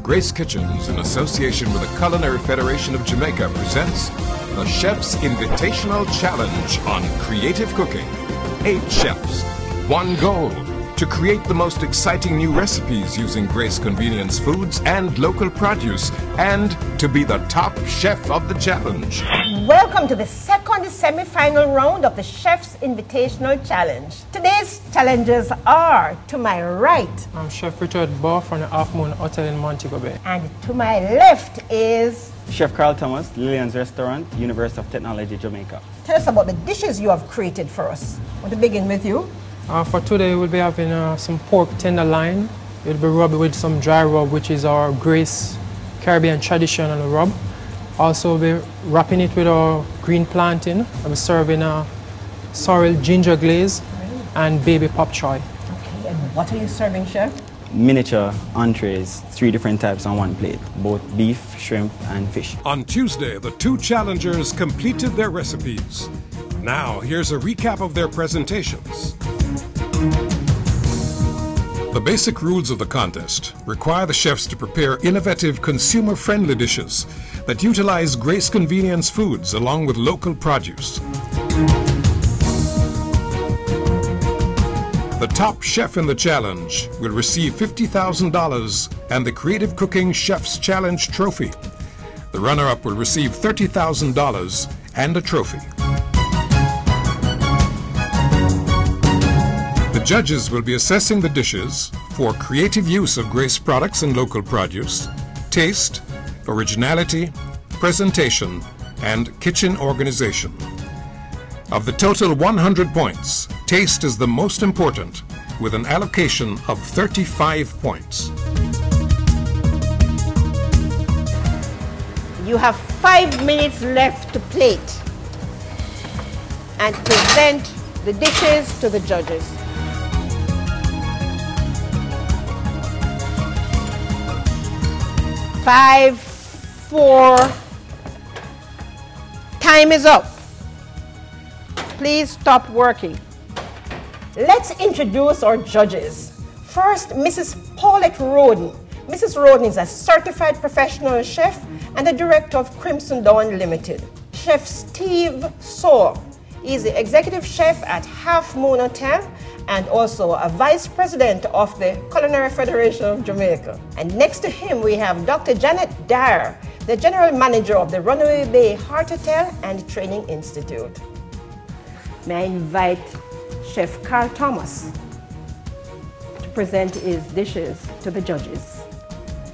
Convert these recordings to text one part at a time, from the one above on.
Grace Kitchens, in association with the Culinary Federation of Jamaica, presents the Chef's Invitational Challenge on Creative Cooking. 8 chefs, 1 goal: to create the most exciting new recipes using Grace Convenience foods and local produce, and to be the top chef of the challenge. Welcome to the second semi-final round of the Chef's Invitational Challenge. Today's challengers are, to my right, I'm Chef Richard Baugh from the Half Moon Hotel in Montego Bay. And to my left is Chef Karl Thomas, Lillian's Restaurant, University of Technology, Jamaica. Tell us about the dishes you have created for us. I want to begin with you. For today, we'll be having some pork tenderloin. It'll be rubbed with some dry rub, which is our Grace Caribbean traditional rub. Also, we'll be wrapping it with our green plantain. I'll be serving a sorrel ginger glaze and baby pop choy. Okay, and what are you serving, Chef? Miniature entrees, 3 different types on one plate, both beef, shrimp, and fish. On Tuesday, the 2 challengers completed their recipes. Now, here's a recap of their presentations. The basic rules of the contest require the chefs to prepare innovative, consumer-friendly dishes that utilize Grace Convenience foods along with local produce. The top chef in the challenge will receive $50,000 and the Creative Cooking Chef's Challenge trophy. The runner-up will receive $30,000 and a trophy. The judges will be assessing the dishes for creative use of Grace products and local produce, taste, originality, presentation, and kitchen organization. Of the total 100 points, taste is the most important, with an allocation of 35 points. You have 5 minutes left to plate and present the dishes to the judges. 5, 4, time is up. Please stop working. Let's introduce our judges. First, Mrs. Paulette Roden. Mrs. Roden is a certified professional chef and the director of Crimson Dawn Limited. Chef Steve Saw is the executive chef at Half Moon Hotel and also a vice president of the Culinary Federation of Jamaica. And next to him we have Dr. Janet Dyer, the general manager of the Runaway Bay Heart Hotel and Training Institute. May I invite Chef Karl Thomas to present his dishes to the judges.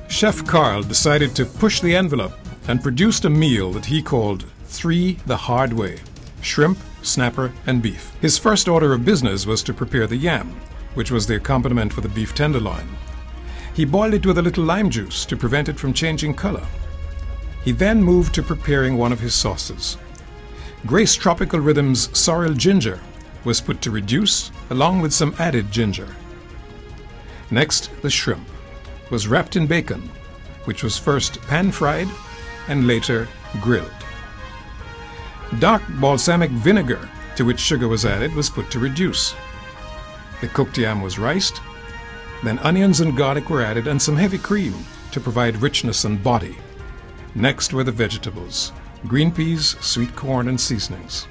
Chef Karl decided to push the envelope and produced a meal that he called 3 the hard way: shrimp, snapper, and beef. His first order of business was to prepare the yam, which was the accompaniment for the beef tenderloin. He boiled it with a little lime juice to prevent it from changing color. He then moved to preparing one of his sauces. Grace Tropical Rhythms sorrel ginger was put to reduce, along with some added ginger. Next, the shrimp was wrapped in bacon, which was first pan-fried and later grilled. Dark balsamic vinegar, to which sugar was added, was put to reduce. The cooked yam was riced, then onions and garlic were added and some heavy cream to provide richness and body. Next were the vegetables: green peas, sweet corn, and seasonings.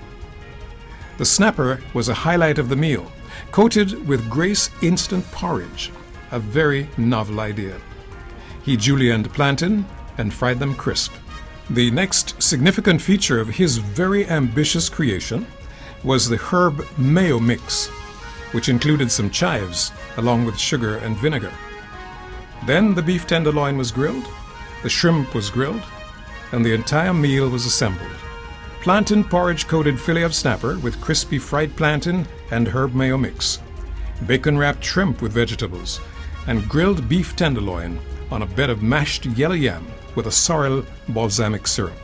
The snapper was a highlight of the meal, coated with Grace instant porridge, a very novel idea. He julienned plantain and fried them crisp. The next significant feature of his very ambitious creation was the herb mayo mix, which included some chives along with sugar and vinegar. Then the beef tenderloin was grilled, the shrimp was grilled, and the entire meal was assembled. Plantain porridge-coated fillet of snapper with crispy fried plantain and herb mayo mix, bacon-wrapped shrimp with vegetables, and grilled beef tenderloin on a bed of mashed yellow yam with a sorrel balsamic syrup.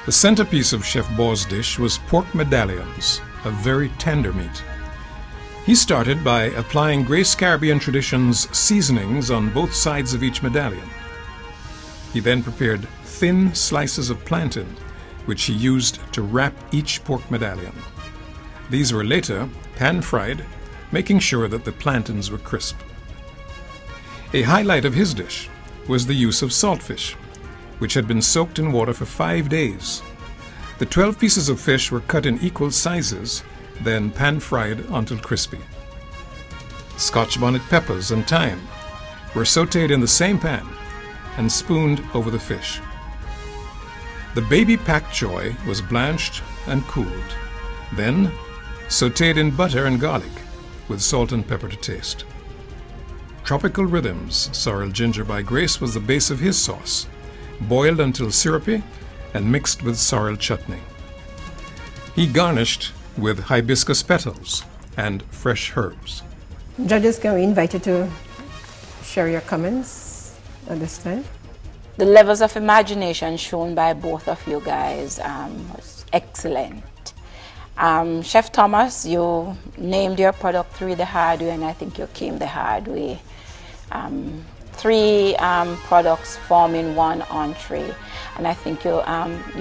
The centerpiece of Chef Baugh's dish was pork medallions, a very tender meat. He started by applying Grace Caribbean Traditions seasonings on both sides of each medallion. He then prepared thin slices of plantain, which he used to wrap each pork medallion. These were later pan-fried, making sure that the plantains were crisp. A highlight of his dish was the use of saltfish, which had been soaked in water for 5 days. The 12 pieces of fish were cut in equal sizes, then pan-fried until crispy. Scotch bonnet peppers and thyme were sautéed in the same pan and spooned over the fish. The baby pak choy was blanched and cooled, then sautéed in butter and garlic with salt and pepper to taste. Tropical Rhythms sorrel ginger by Grace was the base of his sauce, boiled until syrupy and mixed with sorrel chutney. He garnished with hibiscus petals and fresh herbs. Judges, can we invite you to share your comments at this time? The levels of imagination shown by both of you guys was excellent. Chef Thomas, you named your product 3 the hard way, and I think you came the hard way. 3 products forming 1 entree, and I think you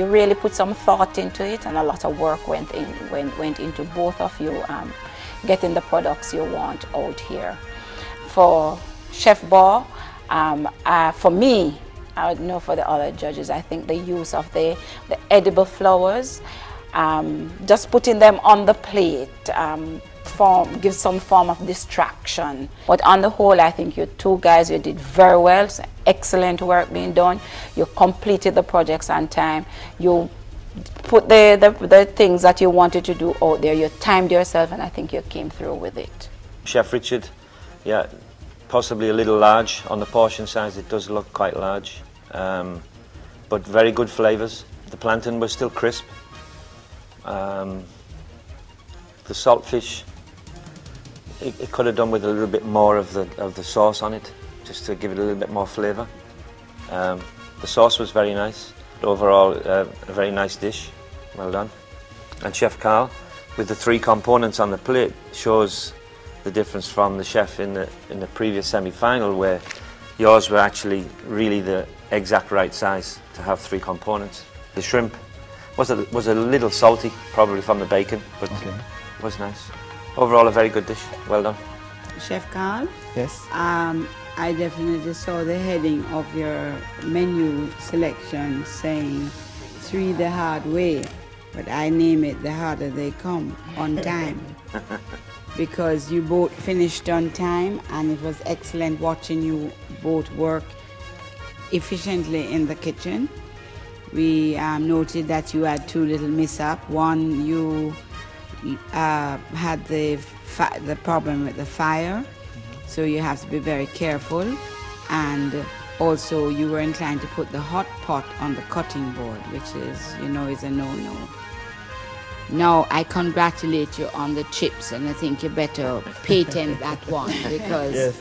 really put some thought into it, and a lot of work went into both of you getting the products you want out here. For Chef Baugh, for me, I would know for the other judges, I think the use of the edible flowers, just putting them on the plate, gives some form of distraction. But on the whole, I think you 2 guys, you did very well. So excellent work being done. You completed the projects on time. You put the things that you wanted to do out there. You timed yourself, and I think you came through with it. Chef Richard, yeah, possibly a little large on the portion size. It does look quite large, but very good flavours. The plantain was still crisp. The saltfish, it could have done with a little bit more of the sauce on it, just to give it a little bit more flavour. The sauce was very nice. But overall, a very nice dish. Well done. And Chef Karl, with the 3 components on the plate, shows the difference from the chef in the previous semi-final, where yours were actually really the exact right size to have 3 components. The shrimp was a little salty, probably from the bacon, but it was nice. Overall, a very good dish. Well done. Chef Karl? Yes? I definitely saw the heading of your menu selection saying 3 the hard way, but I name it the harder they come, on time. Because you both finished on time, and it was excellent watching you both work efficiently in the kitchen. We noted that you had 2 little mishaps. One, you had the problem with the fire, so you have to be very careful. And also, you were inclined to put the hot pot on the cutting board, which is, is a no-no. Now, I congratulate you on the chips, and I think you better patent that one, because Yes.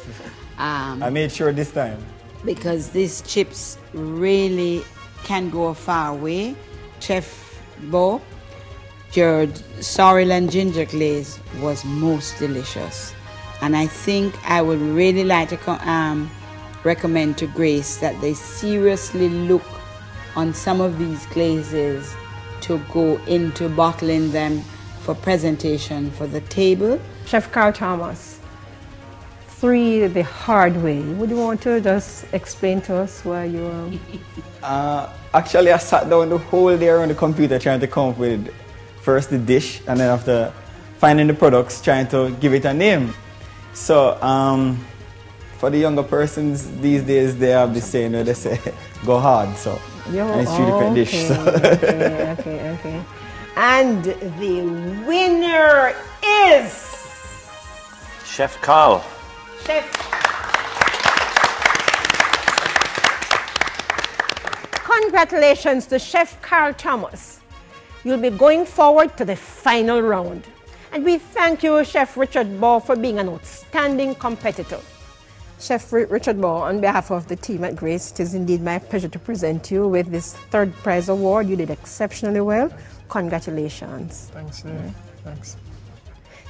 I made sure this time. Because these chips really can go a far way. Chef Baugh, your sorrel and ginger glaze was most delicious. And I think I would really like to recommend to Grace that they seriously look on some of these glazes to go into bottling them for presentation for the table. Chef Karl Thomas, 3 the hard way. Would you want to just explain to us why you Actually, I sat down the whole day on the computer trying to come up with first the dish, and then after finding the products, trying to give it a name. So, for the younger persons these days, they have this saying where they say, go hard. So, and it's 3 different dishes. So. Okay. And the winner is Chef Karl. Chef. Congratulations to Chef Karl Thomas. You'll be going forward to the final round. And we thank you, Chef Richard Baugh, for being an outstanding competitor. Chef Richard Baugh, on behalf of the team at Grace, it is indeed my pleasure to present you with this 3rd prize award. You did exceptionally well. Congratulations. Thanks, thanks.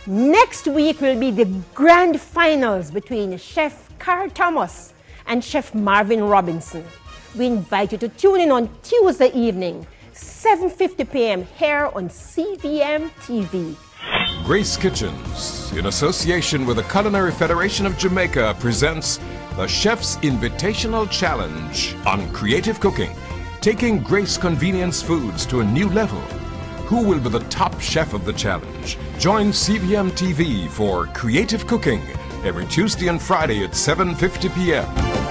Next week will be the grand finals between Chef Karl Thomas and Chef Marvin Robinson. We invite you to tune in on Tuesday evening, 7:50 p.m. here on CVM TV. Grace Kitchens, in association with the Culinary Federation of Jamaica, presents the Chef's Invitational Challenge on creative cooking, taking Grace Convenience Foods to a new level. Who will be the top chef of the challenge? Join CVM TV for Creative Cooking every Tuesday and Friday at 7:50 p.m.